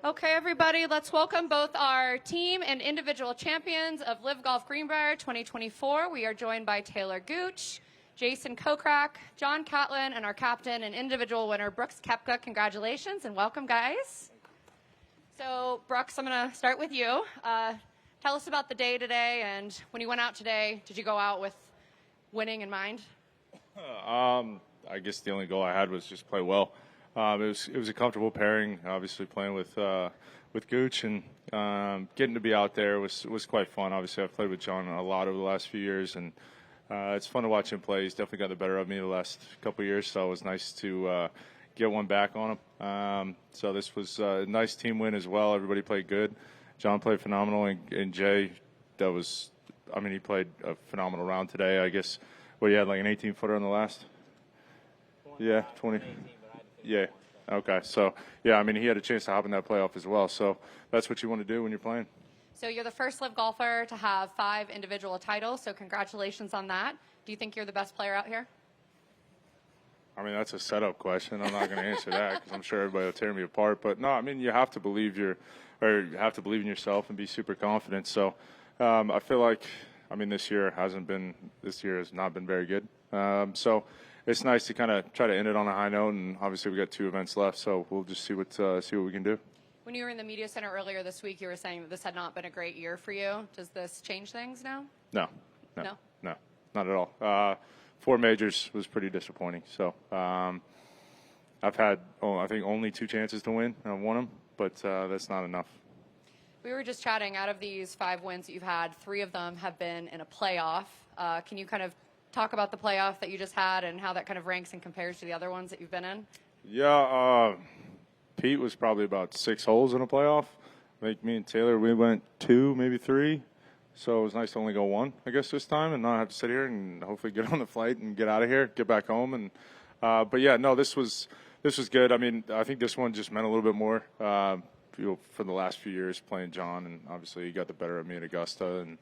Okay, everybody, let's welcome both our team and individual champions of LIV Golf Greenbrier 2024. We are joined by Taylor Gooch, Jason Kokrak, John Catlin, and our captain and individual winner, Brooks Koepka. Congratulations and welcome, guys. So, Brooks, I'm going to start with you. Tell us about the day today, and when you went out today, did you go out with winning in mind? I guess the only goal I had was just play well. It was a comfortable pairing. Obviously, playing with Gooch and getting to be out there was quite fun. Obviously, I've played with John a lot over the last few years, and it's fun to watch him play. He's definitely got the better of me the last couple of years, so it was nice to get one back on him. So this was a nice team win as well. Everybody played good. John played phenomenal, and Jay, he played a phenomenal round today. I guess what he had like an 18-footer on the last. 20, yeah, 20. Yeah. Okay. So, yeah, he had a chance to hop in that playoff as well. So that's what you want to do when you're playing. So you're the first LIV golfer to have 5 individual titles, so congratulations on that. Do you think you're the best player out here? That's a setup question. I'm not going to answer that because I'm sure everybody will tear me apart. But, no, you have to believe you have to believe in yourself and be super confident. So I feel like, this year has not been very good. So it's nice to kind of try to end it on a high note, and obviously we got 2 events left, so we'll just see what we can do. When you were in the media center earlier this week, you were saying that this had not been a great year for you. Does this change things now? No, not at all. 4 majors was pretty disappointing. So I've had, I think, only 2 chances to win. I've won them, but that's not enough. We were just chatting. Out of these 5 wins that you've had, 3 of them have been in a playoff. Can you kind of talk about the playoff that you just had and how that kind of ranks and compares to the other ones that you've been in? Yeah, Pete was probably about 6 holes in a playoff. I think me and Taylor, we went 2, maybe 3. So it was nice to only go 1, I guess, this time, and not have to sit here and hopefully get on the flight and get out of here, get back home. And but yeah, no, this was good. I think this one just meant a little bit more. For the last few years playing John, and obviously he got the better of me at Augusta, and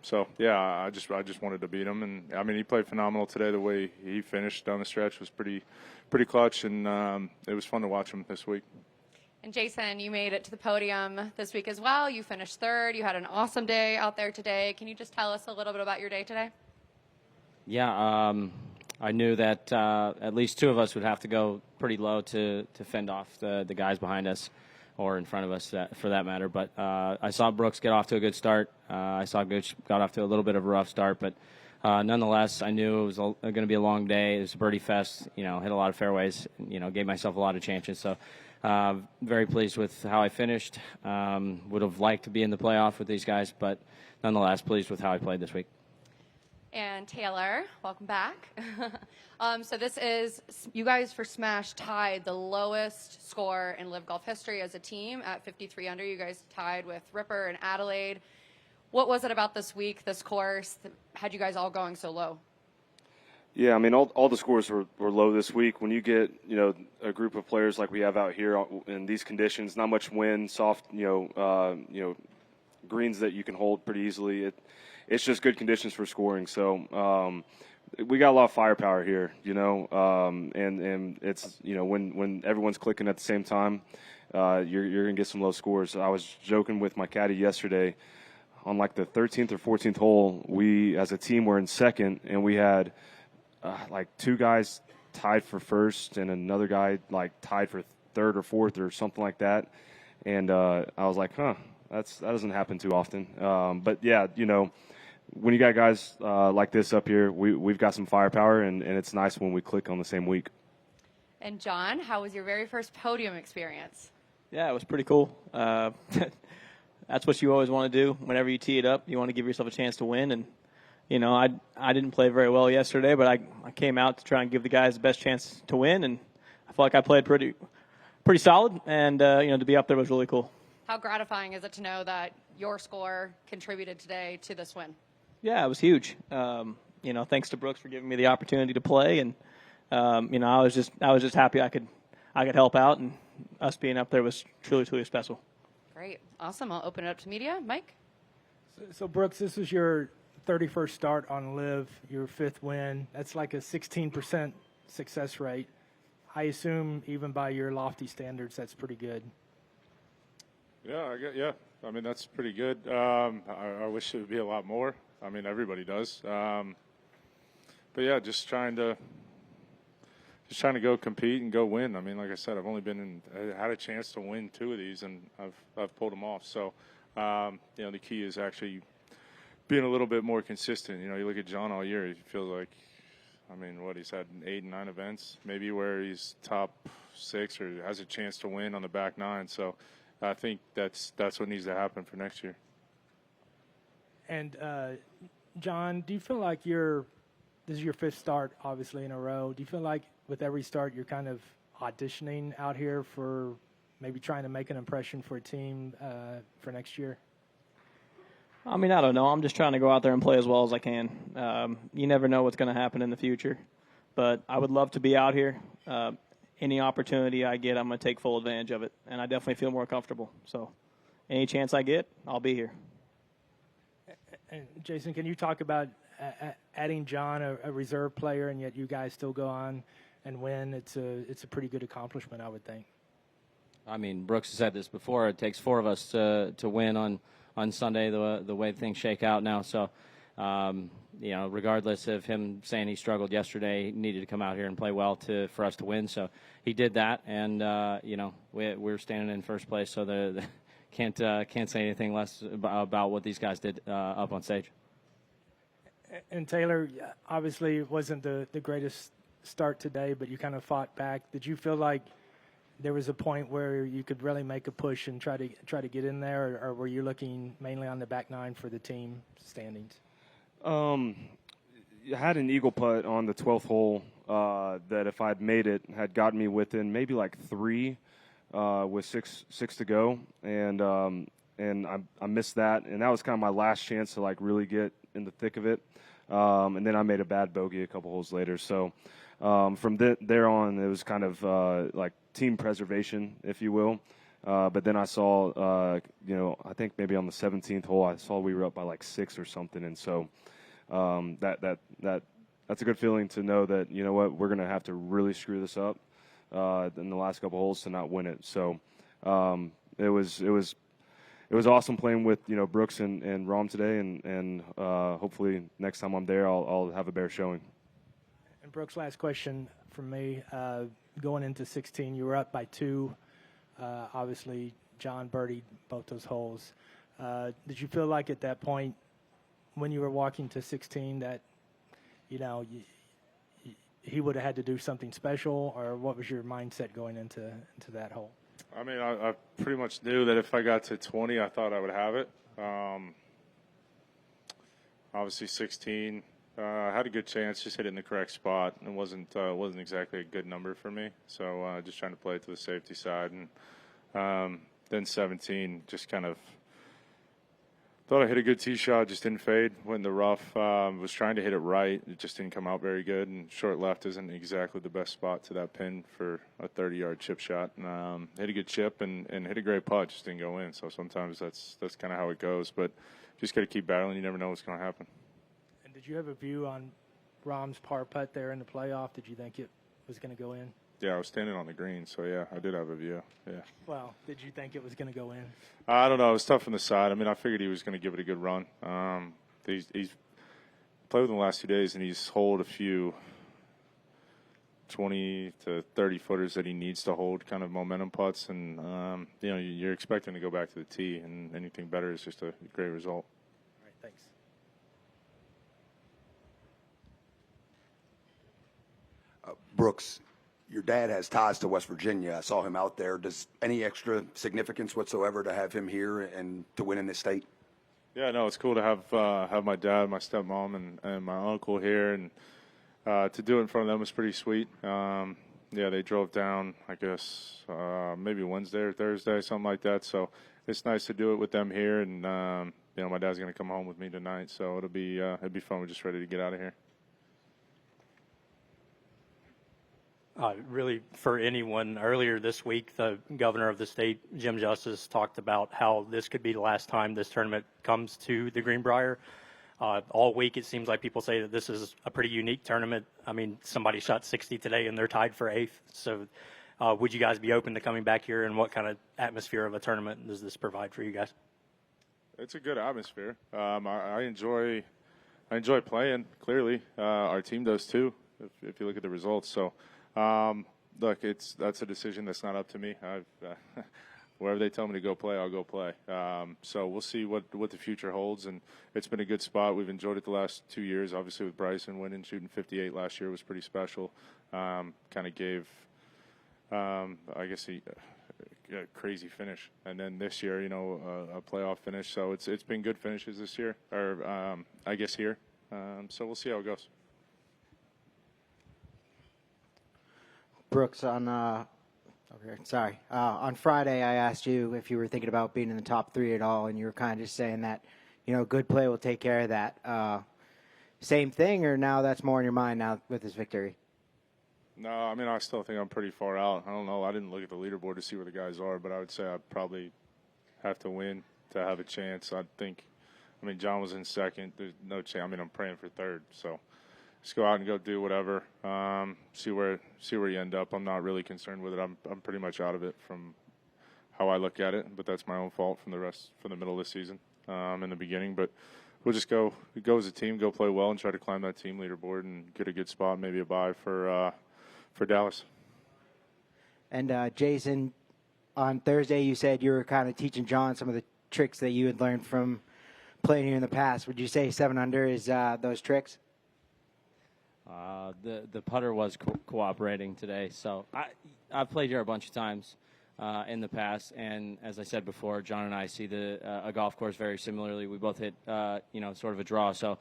so yeah, I just wanted to beat him, and he played phenomenal today. The way he finished down the stretch was pretty clutch, and it was fun to watch him this week. And Jason, you made it to the podium this week as well. You finished 3rd. You had an awesome day out there today. Can you just tell us a little bit about your day today? Yeah, I knew that at least 2 of us would have to go pretty low to fend off the guys behind us or in front of us, for that matter. But I saw Brooks get off to a good start. I saw Gooch got off to a little bit of a rough start, but nonetheless, I knew it was going to be a long day. It was a birdie fest. Hit a lot of fairways. Gave myself a lot of chances. So very pleased with how I finished. Would have liked to be in the playoff with these guys, but nonetheless, pleased with how I played this week. And Taylor, welcome back. So this is, you guys for Smash tied the lowest score in LIV Golf history as a team at 53 under. You guys tied with Ripper and Adelaide. What was it about this week, this course, that had you guys all going so low? Yeah, all the scores were low this week. When you get, a group of players like we have out here in these conditions, not much wind, soft, greens that you can hold pretty easily, it's just good conditions for scoring. So we got a lot of firepower here, and it's, when everyone's clicking at the same time, you're going to get some low scores. I was joking with my caddy yesterday on like the 13th or 14th hole. We, as a team, were in second, and we had like 2 guys tied for first and another guy like tied for 3rd or 4th or something like that. And I was like, that doesn't happen too often. But yeah, when you got guys like this up here, we've got some firepower, and it's nice when we click on the same week. And John, how was your very first podium experience? Yeah, it was pretty cool. That's what you always want to do whenever you tee it up. You want to give yourself a chance to win. And, I didn't play very well yesterday, but I came out to try and give the guys the best chance to win, and I felt like I played pretty solid, and, to be up there was really cool. How gratifying is it to know that your score contributed today to this win? Yeah, it was huge. Thanks to Brooks for giving me the opportunity to play, and I was just happy I could help out, and us being up there was truly special. Great, awesome. I'll open it up to media. Mike. So Brooks, this was your 31st start on LIV, your 5th win. That's like a 16% success rate. I assume even by your lofty standards, that's pretty good. Yeah. I mean, that's pretty good. I wish it would be a lot more. I mean, everybody does. But yeah, just trying to go compete and go win. I mean, like I said, I've only had a chance to win 2 of these, and I've pulled them off. So, the key is actually being a little bit more consistent. You look at John all year; he feels like, I mean, he's had 8 and 9 events, maybe where he's top 6 or has a chance to win on the back 9. So, I think that's what needs to happen for next year. And John, do you feel like this is your 5th start, obviously, in a row? Do you feel like with every start you're kind of auditioning out here for maybe trying to make an impression for a team for next year? I mean, I don't know. I'm just trying to go out there and play as well as I can. You never know what's going to happen in the future. But I would love to be out here. Any opportunity I get, I'm going to take full advantage of it. And I definitely feel more comfortable. So any chance I get, I'll be here. And Jason, can you talk about adding John, a reserve player, and yet you guys still go on and win? It's a pretty good accomplishment, I would think. I mean, Brooks has said this before. It takes 4 of us to win on Sunday, the way things shake out now. So, regardless of him saying he struggled yesterday, he needed to come out here and play well for us to win. So he did that, and we're standing in first place. So can't say anything less about what these guys did up on stage. And Taylor, obviously it wasn't the greatest start today, but you kind of fought back. Did you feel like there was a point where you could really make a push and try to get in there, or were you looking mainly on the back 9 for the team standings? I had an eagle putt on the 12th hole that if I'd made it had gotten me within maybe like 3 with six to go, and I missed that, and that was kind of my last chance to like really get in the thick of it. And then I made a bad bogey a couple holes later. So from there on, it was kind of like team preservation, if you will. But then I saw, I think maybe on the 17th hole, I saw we were up by like 6 or something. And so that's a good feeling to know that, you know what, we're going to have to really screw this up in the last couple holes to not win it. So it was awesome playing with Brooks and Rom today, and hopefully next time I'm there, I'll have a better showing. And Brooks, last question from me. Going into 16, you were up by 2. Obviously, John birdied both those holes. Did you feel like at that point, when you were walking to 16, that he would have had to do something special, or what was your mindset going into that hole? I mean, I pretty much knew that if I got to 20, I thought I would have it. Obviously, 16, I had a good chance, just hit it in the correct spot. It wasn't exactly a good number for me, so just trying to play it to the safety side. And then 17, just kind of thought I hit a good tee shot, just didn't fade. Went in the rough, was trying to hit it right. It just didn't come out very good, and short left isn't exactly the best spot to that pin for a 30-yard chip shot. Hit a good chip and hit a great putt, just didn't go in. So sometimes that's kind of how it goes. But just got to keep battling. You never know what's going to happen. And did you have a view on Rom's par putt there in the playoff? Did you think it was going to go in? Yeah, I was standing on the green, so yeah, I did have a view. Yeah. Well, did you think it was going to go in? I don't know. It was tough from the side. I mean, I figured he was going to give it a good run. He's played with him the last 2 days, and he's holed a few 20 to 30 footers that he needs to hold, kind of momentum putts, and you're expecting to go back to the tee, and anything better is just a great result. All right, thanks. Brooks, your dad has ties to West Virginia. I saw him out there. Does any extra significance whatsoever to have him here and to win in this state? Yeah, no, it's cool to have my dad, my stepmom, and my uncle here, and to do it in front of them was pretty sweet. Yeah, they drove down, I guess, maybe Wednesday or Thursday, something like that. So it's nice to do it with them here, and my dad's going to come home with me tonight, so it'd be fun. We're just ready to get out of here. Really, for anyone, earlier this week, the governor of the state, Jim Justice, talked about how this could be the last time this tournament comes to the Greenbrier. All week, it seems like people say that this is a pretty unique tournament. I mean, somebody shot 60 today, and they're tied for 8th. So would you guys be open to coming back here, and what kind of atmosphere of a tournament does this provide for you guys? It's a good atmosphere. I enjoy playing. Clearly, our team does too. If you look at the results, so look, that's a decision that's not up to me. Wherever they tell me to go play, I'll go play. So we'll see what the future holds, and it's been a good spot. We've enjoyed it the last 2 years. Obviously, with Bryson winning, shooting 58 last year was pretty special. Kind of gave, I guess, a crazy finish, and then this year, a playoff finish. So it's been good finishes this year, or I guess here. So we'll see how it goes. Brooks, on Friday, I asked you if you were thinking about being in the top 3 at all, and you were kind of just saying that, good play will take care of that. Same thing, or now that's more in your mind now with this victory? No, I mean, I still think I'm pretty far out. I don't know. I didn't look at the leaderboard to see where the guys are, but I would say I'd probably have to win to have a chance. John was in second. There's no chance. I'm praying for third, so just go out and go do whatever. See where you end up. I'm not really concerned with it. I'm pretty much out of it from how I look at it, but that's my own fault from the middle of the season, in the beginning. But we'll just go as a team, go play well, and try to climb that team leaderboard and get a good spot, maybe a bye for Dallas. And Jason, on Thursday, you said you were kind of teaching John some of the tricks that you had learned from playing here in the past. Would you say 7 under is those tricks? The putter was cooperating today, so I've played here a bunch of times in the past, and as I said before, John and I see a golf course very similarly. We both hit sort of a draw, so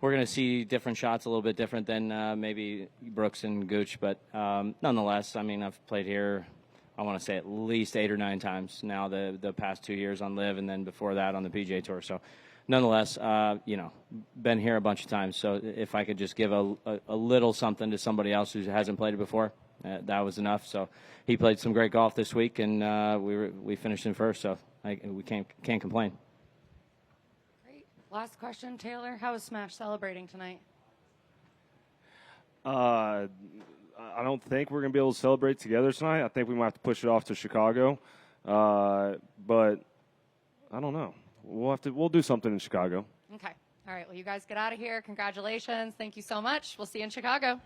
we're going to see different shots, a little bit different than maybe Brooks and Gooch, but nonetheless, I've played here, I want to say at least 8 or 9 times now the past 2 years on LIV, and then before that on the PGA Tour. So nonetheless, been here a bunch of times. So if I could just give a little something to somebody else who hasn't played it before, that was enough. So he played some great golf this week, and we finished in first. So we can't complain. Great. Last question, Taylor. How was Smash celebrating tonight? I don't think we're going to be able to celebrate together tonight. I think we might have to push it off to Chicago. But I don't know. We'll do something in Chicago. Okay. All right. Well, you guys get out of here. Congratulations. Thank you so much. We'll see you in Chicago.